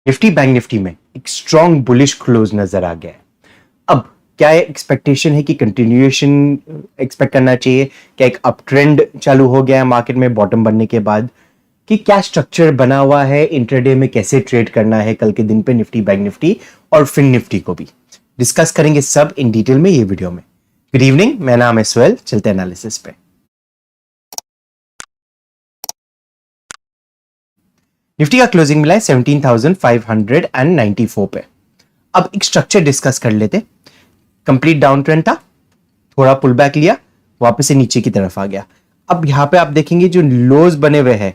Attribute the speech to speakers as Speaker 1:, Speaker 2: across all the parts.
Speaker 1: Nifty bank Nifty में एक strong bullish close नजर आ गया है। अब क्या एक्सपेक्टेशन है कि कंटिन्यूएशन एक्सपेक्ट करना चाहिए? क्या एक अप ट्रेंड चालू हो गया है मार्केट में बॉटम बनने के बाद? कि क्या स्ट्रक्चर बना हुआ है इंट्राडे में, कैसे ट्रेड करना है कल के दिन पे निफ्टी बैंक निफ्टी और फिन निफ्टी को भी डिस्कस करेंगे सब इन डिटेल में ये वीडियो में। गुड इवनिंग, मेरा नाम है स्वेल, चलते एनालिसिस पे। निफ्टी का क्लोजिंग मिला है 17,594 पे। अब एक स्ट्रक्चर डिस्कस कर लेते। कंप्लीट डाउन ट्रेंड था, थोड़ा पुल बैक लिया, वापस से नीचे की तरफ आ गया। अब यहां पे आप देखेंगे जो लोज बने हुए हैं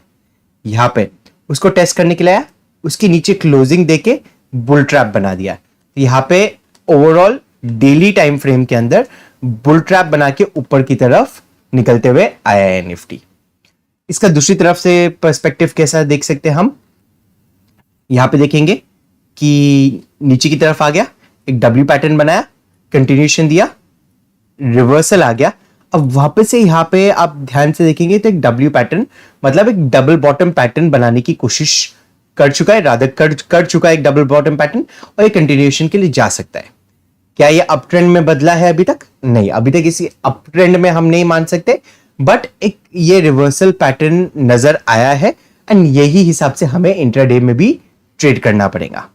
Speaker 1: यहां पे, उसको टेस्ट करने के लिए आया, उसके नीचे क्लोजिंग देके बुल ट्रैप बना दिया। यहां पे ओवरऑल डेली टाइम फ्रेम के अंदर बुल ट्रैप बना के ऊपर की तरफ निकलते हुए आया है निफ्टी। इसका दूसरी तरफ से पर्सपेक्टिव कैसा देख सकते हैं हम, यहां पे देखेंगे कि नीचे की तरफ आ गया, एक डब्ल्यू पैटर्न बनाया, कंटिन्यूएशन दिया, रिवर्सल आ गया। अब वापस से यहां पे आप ध्यान से देखेंगे तो एक डब्ल्यू पैटर्न, मतलब एक डबल बॉटम पैटर्न बनाने की कोशिश कर चुका है, रादर कर चुका है एक डबल बॉटम पैटर्न, और ये कंटिन्यूएशन के लिए जा सकता है। क्या ये अप ट्रेंड में बदला है अभी तक? नहीं, अभी तक इसी अप ट्रेंड में हम नहीं मान सकते, बट एक ये रिवर्सल पैटर्न नजर आया है एंड यही हिसाब से हमें इंट्राडे में भी ट्रेड करना पड़ेगा।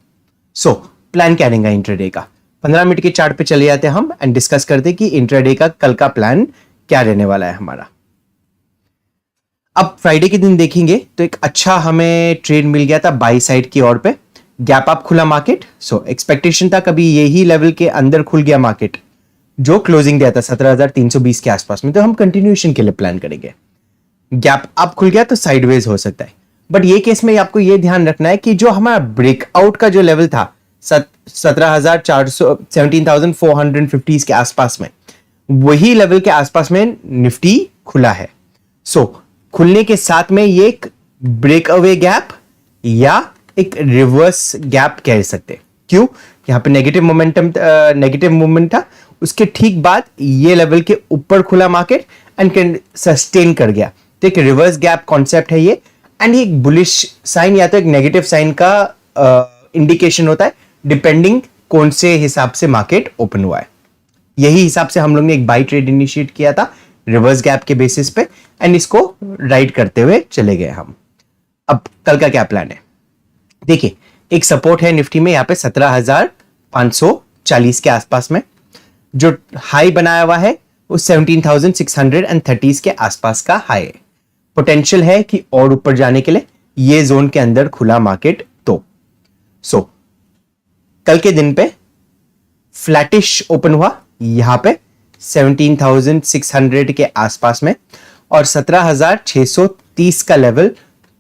Speaker 1: सो प्लान क्या रहेगा इंट्राडे का? 15 मिनट के चार्ट पे चले जाते हैं हम एंड डिस्कस करते कि इंट्राडे का कल का प्लान क्या रहने वाला है हमारा। अब फ्राइडे के दिन देखेंगे तो एक अच्छा हमें ट्रेड मिल गया था बाई साइड की ओर पे, गैप अप खुला मार्केट। सो एक्सपेक्टेशन था कभी यही लेवल के अंदर खुल गया मार्केट, जो क्लोजिंग दिया था 17,320 के आसपास में, तो हम कंटिन्यूएशन के लिए प्लान करेंगे। गैप अप खुल गया तो साइडवेज हो सकता है, बट ये केस में आपको ये ध्यान रखना है कि जो हमारा ब्रेकआउट का जो लेवल था 17,450 के आसपास में, वही लेवल के आसपास में निफ्टी खुला है। सो खुलने के साथ में ये एक ब्रेक अवे गैप या एक रिवर्स गैप कह सकते हैं। क्यों? यहां पे नेगेटिव मोमेंट था, उसके ठीक बाद ये लेवल के ऊपर खुला मार्केट एंड सस्टेन कर गया, तो एक रिवर्स गैप कॉन्सेप्ट है ये। एंड ये एक बुलिश साइन या तो एक नेगेटिव साइन का इंडिकेशन होता है, डिपेंडिंग कौन से हिसाब से मार्केट ओपन हुआ है। यही हिसाब से हम लोग ने एक बाई ट्रेड इनिशिएट किया था रिवर्स गैप के बेसिस पे, एंड इसको राइड करते हुए चले गए हम। अब कल का क्या प्लान है? देखिए, एक सपोर्ट है निफ्टी में यहां पे 17,540 के आसपास में, जो हाई बनाया हुआ है वो 17,630 के आसपास का हाई है। पोटेंशियल है कि और ऊपर जाने के लिए ये जोन के अंदर खुला मार्केट तो। सो कल के दिन पे फ्लैटिश ओपन हुआ यहां पे 17,600 के आसपास में, और 17,630 का लेवल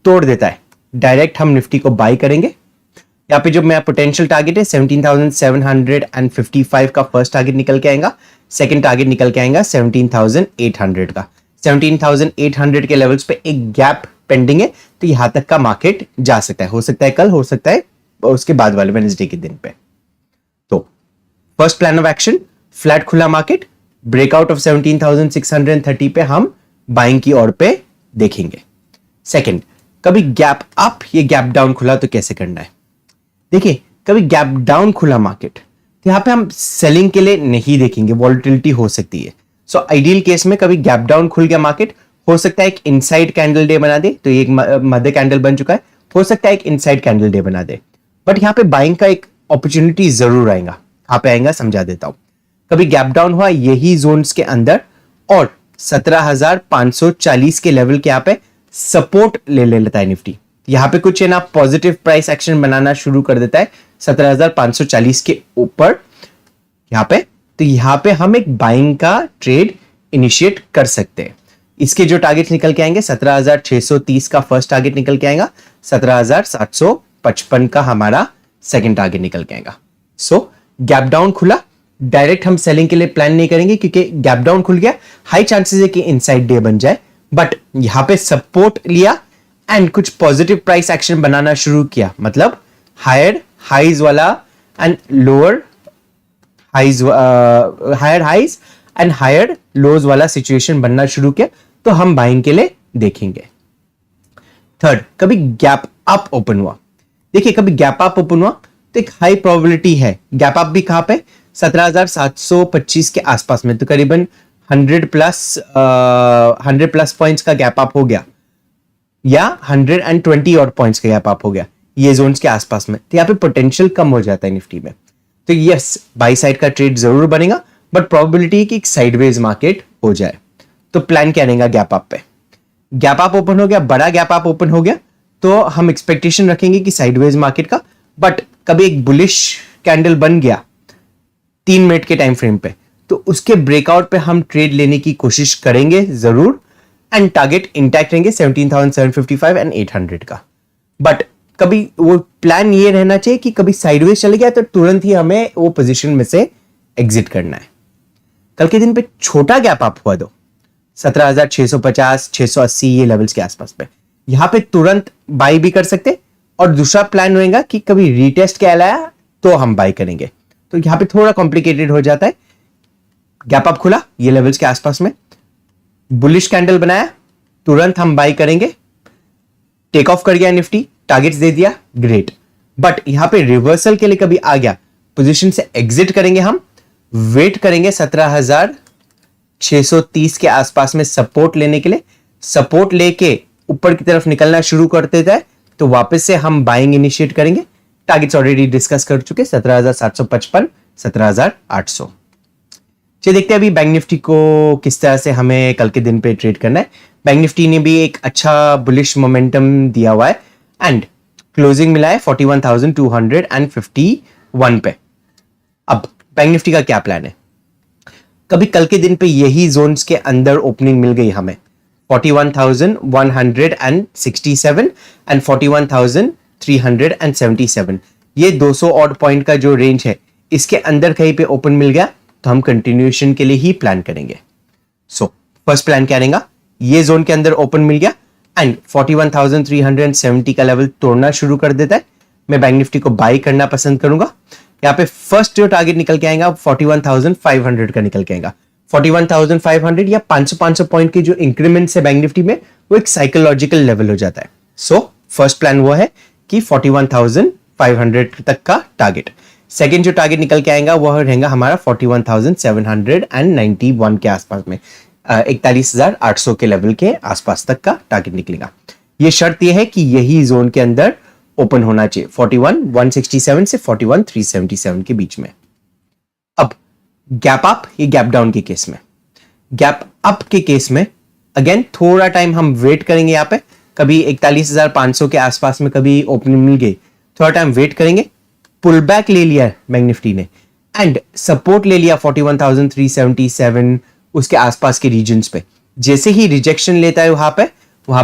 Speaker 1: तोड़ देता है, डायरेक्ट हम निफ्टी को बाई करेंगे। यहां पे जो मेरा पोटेंशियल टारगेट है 17,755 का फर्स्ट टारगेट निकल के आएगा, सेकंड टारगेट निकल के आएगा 17,800 का। 17,800 के लेवल्स पे एक गैप पेंडिंग है, तो यहां तक का मार्केट जा सकता है, हो सकता है कल, हो सकता है उसके बाद वाले वेडनेसडे के दिन पे। तो first plan of action, flat खुला मार्केट, ब्रेकआउट ऑफ 17,630 पे हम बाइंग की ओर पे देखेंगे। सेकंड, कभी गैप अप या गैप डाउन खुला तो कैसे करना है? देखिए, कभी गैप डाउन खुला मार्केट तो यहां पे हम सेलिंग के लिए नहीं देखेंगे, वॉलेटिलिटी हो सकती है। सो आइडियल केस में कभी गैप डाउन खुल गया मार्केट, हो सकता है एक इनसाइड कैंडल डे बना दे, तो ये एक मध्य कैंडल बन चुका है, हो सकता है एक इनसाइड कैंडल डे बना दे, बट यहां पे बाइंग का एक अपॉर्चुनिटी जरूर आएगा। कहां पे आएगा समझा देता हूं। कभी गैप डाउन हुआ यही जोन्स के अंदर और 17,540 के लेवल के यहां पे सपोर्ट ले लेता है निफ्टी, यहां पे कुछ है ना पॉजिटिव प्राइस एक्शन बनाना शुरू कर देता है 17,540 के ऊपर यहां पे, तो यहां पे हम एक बाइंग का ट्रेड इनिशिएट कर सकते हैं। इसके जो टारगेट निकल के आएंगे 17,630 का फर्स्ट टारगेट निकल के आएगा, 17,755 का हमारा सेकंड टारगेट निकल के आएगा। सो गैप डाउन खुला, डायरेक्ट हम सेलिंग के लिए प्लान नहीं करेंगे, क्योंकि गैप डाउन खुल गया, हाई चांसेस है कि इनसाइड डे बन जाए, बट यहां पे सपोर्ट लिया एंड कुछ पॉजिटिव प्राइस एक्शन बनाना शुरू किया, मतलब हायर हाइज वाला and lower highs, higher highs and higher lows वाला सिचुएशन बनना शुरू किया, तो हम बाइंग के लिए देखेंगे। थर्ड, कभी गैप अप ओपन हुआ, देखिए कभी गैप अप ओपन हुआ तो एक हाई प्रोबेबिलिटी है गैप अप भी कहां पे 17,725 के आसपास में, तो करीबन 100 प्लस पॉइंट्स का गैप अप हो गया या 120 और पॉइंट्स का गैप अप हो गया ये जोन्स के आसपास में, तो यहाँ पे पोटेंशियल कम हो जाता है निफ्टी में। तो यस बाई साइड का ट्रेड जरूर बनेगा, बट प्रोबेबिलिटी है कि एक साइडवेज मार्केट हो जाए। तो प्लान क्या रहेगा गैप अप पे? गैप अप ओपन हो गया, बड़ा गैप अप ओपन हो गया, तो हम एक्सपेक्टेशन रखेंगे कि साइडवेज मार्केट का, बट कभी एक बुलिश कैंडल बन गया 3 मिनट के टाइम फ्रेम पे, तो उसके ब्रेकआउट पे हम ट्रेड लेने की कोशिश करेंगे जरूर, एंड टारगेट इंटैक्ट रहेंगे 17,755 एंड 800 का। बट कभी वो प्लान ये रहना चाहिए कि कभी साइडवेज चले गया तो तुरंत ही हमें वो पोजीशन में से एग्जिट करना है। कल के दिन पे छोटा गैप अप हुआ 17,650 680 ये लेवल्स के आसपास पे, यहां पे तुरंत बाई भी कर सकते, और दूसरा प्लान रहेगा कि कभी रीटेस्ट क्या लाया तो हम बाई करेंगे। तो यहां पे थोड़ा कॉम्प्लिकेटेड हो जाता है। गैप अप खुला ये लेवल्स के आसपास में, बुलिश कैंडल बनाया, तुरंत हम बाई करेंगे। टेक ऑफ कर गया निफ्टी, टारगेट्स दे दिया, ग्रेट। बट यहां पे रिवर्सल के लिए कभी आ गया पोजीशन से एग्जिट करेंगे, हम वेट करेंगे 17,630 के आसपास में सपोर्ट लेने के लिए। सपोर्ट लेके ऊपर की तरफ निकलना शुरू कर देता है तो वापस से हम बाइंग इनिशिएट करेंगे। टारगेट्स ऑलरेडी डिस्कस कर चुके, 17,755 17,800। चलिए देखते हैं अभी बैंक निफ्टी को किस तरह से हमें कल के दिन पे ट्रेड करना है। बैंक निफ्टी ने भी एक अच्छा बुलिश मोमेंटम दिया हुआ है एंड क्लोजिंग मिला है 41,251 पे। अब बैंक निफ्टी का क्या प्लान है? कभी कल के दिन पे यही जोन्स के अंदर ओपनिंग मिल गई हमें 41,167 एंड 41,377, ये 200 ऑड पॉइंट का जो रेंज है इसके अंदर कहीं पे ओपन मिल गया तो हम कंटिन्यूएशन के लिए ही प्लान करेंगे। सो फर्स्ट प्लान क्या रहेगा? ये जोन के अंदर ओपन मिल गया एंड 41,370 का लेवल तोड़ना शुरू कर देता है, मैं बैंक निफ्टी को बाई करना पसंद करूंगा। यहाँ पे फर्स्ट जो टारगेट निकल के आएगा 41,500 का निकल के आएगा। 41,500 या 500 पॉइंट के जो इंक्रीमेंट्स है बैंक निफ्टी में, वो एक साइकोलॉजिकल लेवल हो जाता है। सो फर्स्ट प्लान वो है कि 41,500 तक का टारगेट। सेकेंड जो टारगेट निकल के आएगा वह रहेगा हमारा 41,791 के आसपास में, 41,800 के लेवल के आसपास तक का टारगेट निकलेगा। ये शर्त यह है कि यही जोन के अंदर ओपन होना चाहिए 41,167 से 41,377 के बीच में। अब गैप अप या गैप डाउन के केस में, गैप अप के केस में अगेन थोड़ा टाइम हम वेट करेंगे। यहाँ पे कभी 41,500 के आसपास में कभी ओपनिंग मिल गई, थोड़ा टाइम वेट करेंगे। पुल बैक ले लिया बैंक निफ्टी ने एंड सपोर्ट ले लिया 41,377 उसके आसपास के रीजन्स पे। जैसे ही रिजेक्शन लेता है वहां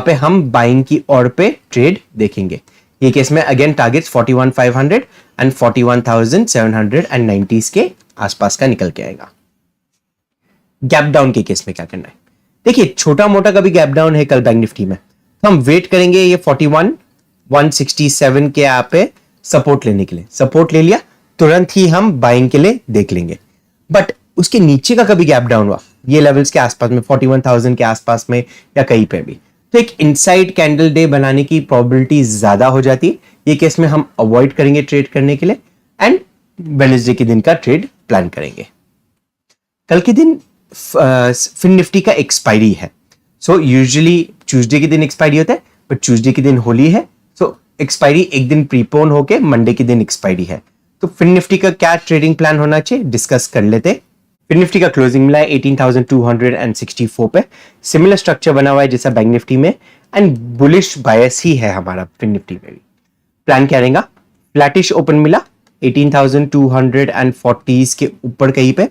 Speaker 1: पे हम बाइंग की ओर पे ट्रेड देखेंगे। ये केस में अगेन टारगेट्स 41,500 एंड 41,790 के आसपास का निकल के आएगा। गैप डाउन के केस में क्या करना है? देखिए छोटा मोटा कभी गैप डाउन है कल बैंक निफ्टी में, तो हम वेट करेंगे ये 41,167 के यहाँ पे सपोर्ट लेने के लिए। सपोर्ट ले लिया, तुरंत ही हम बाइंग के लिए देख लेंगे। बट उसके नीचे का कभी गैप डाउन हुआ ये लेवल्स के आसपास में 41,000 के आसपास में या कहीं पे भी, तो एक इनसाइड कैंडल डे बनाने की प्रोबेबिलिटी ज्यादा हो जाती है। ये केस में हम अवॉइड करेंगे ट्रेड करने के लिए एंड वेडनेसडे के दिन का ट्रेड प्लान करेंगे। कल के दिन फिन निफ्टी का एक्सपायरी है, सो यूजुअली ट्यूसडे के दिन एक्सपायरी होता है, बट ट्यूसडे के दिन होली है, सो एक्सपायरी एक दिन प्रीपोन होके मंडे के दिन एक्सपायरी है। तो फिन निफ्टी का क्या ट्रेडिंग प्लान होना चाहिए डिस्कस कर लेते हैं। फिन निफ्टी का क्लोजिंग मिला है 18,264 पे, सिमिलर स्ट्रक्चर बना हुआ है जैसा बैंक निफ्टी में एंड बुलिश बायस ही है हमारा फिन निफ्टी में भी। प्लान क्या रहेगा? फ्लैटिश ओपन मिला 18,240 के ऊपर कहीं पे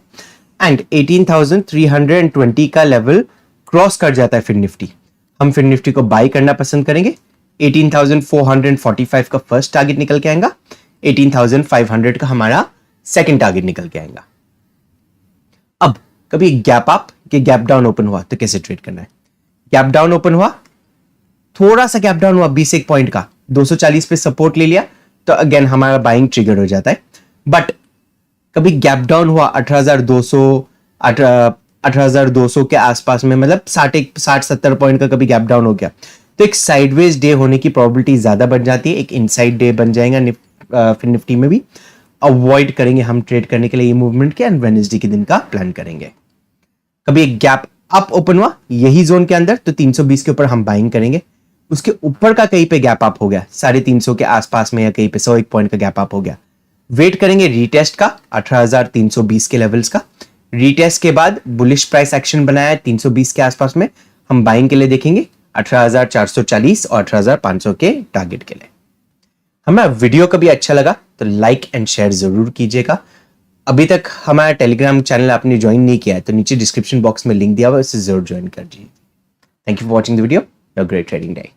Speaker 1: एंड 18,320 का लेवल क्रॉस कर जाता है फिन निफ्टी, हम फिन निफ्टी को बाई करना पसंद करेंगे। 18,445 का फर्स्ट टारगेट निकल के आएगा, 18,500 का हमारा सेकंड टारगेट निकल के आएगा। अब कभी गैप अप के गैप डाउन ओपन हुआ तो कैसे ट्रेड करना है? गैप डाउन ओपन हुआ, थोड़ा सा गैप डाउन हुआ 20 पॉइंट का, 240 पे सपोर्ट ले लिया तो अगेन हमारा बाइंग ट्रिगर हो जाता है। बट कभी गैप डाउन हुआ 18,200 के आसपास में, मतलब 60-70 पॉइंट का कभी गैप डाउन हो गया, तो एक साइडवेज डे होने की प्रोबेबिलिटी ज्यादा बढ़ जाती है, एक इनसाइड डे बन जाएगा फिर निफ्टी में भी। अवॉइड करेंगे हम ट्रेड करने के लिए ये मूवमेंट के, एंड वेडनेसडे के दिन का प्लान करेंगे। कभी एक गैप अप ओपन हुआ यही जोन के अंदर तो 320 के ऊपर हम बाइंग करेंगे। उसके ऊपर का कहीं पे गैप अप हो गया 350 के आसपास में, या कहीं पे 101 पॉइंट का गैप अप हो गया, वेट करेंगे रीटेस्ट का 18,320 के लेवल्स का। रीटेस्ट के बाद बुलिश प्राइस एक्शन बनाया है 320 के आसपास में, हम बाइंग के लिए देखेंगे 18,440 और 18,500 के टारगेट के लिए। हमें वीडियो कभी अच्छा लगा तो लाइक एंड शेयर जरूर कीजिएगा। अभी तक हमारा टेलीग्राम चैनल आपने ज्वाइन नहीं किया है तो नीचे डिस्क्रिप्शन बॉक्स में लिंक दिया हुआ है, उसे जरूर ज्वाइन कर दीजिए। Thank you for watching the video. Have a great trading day.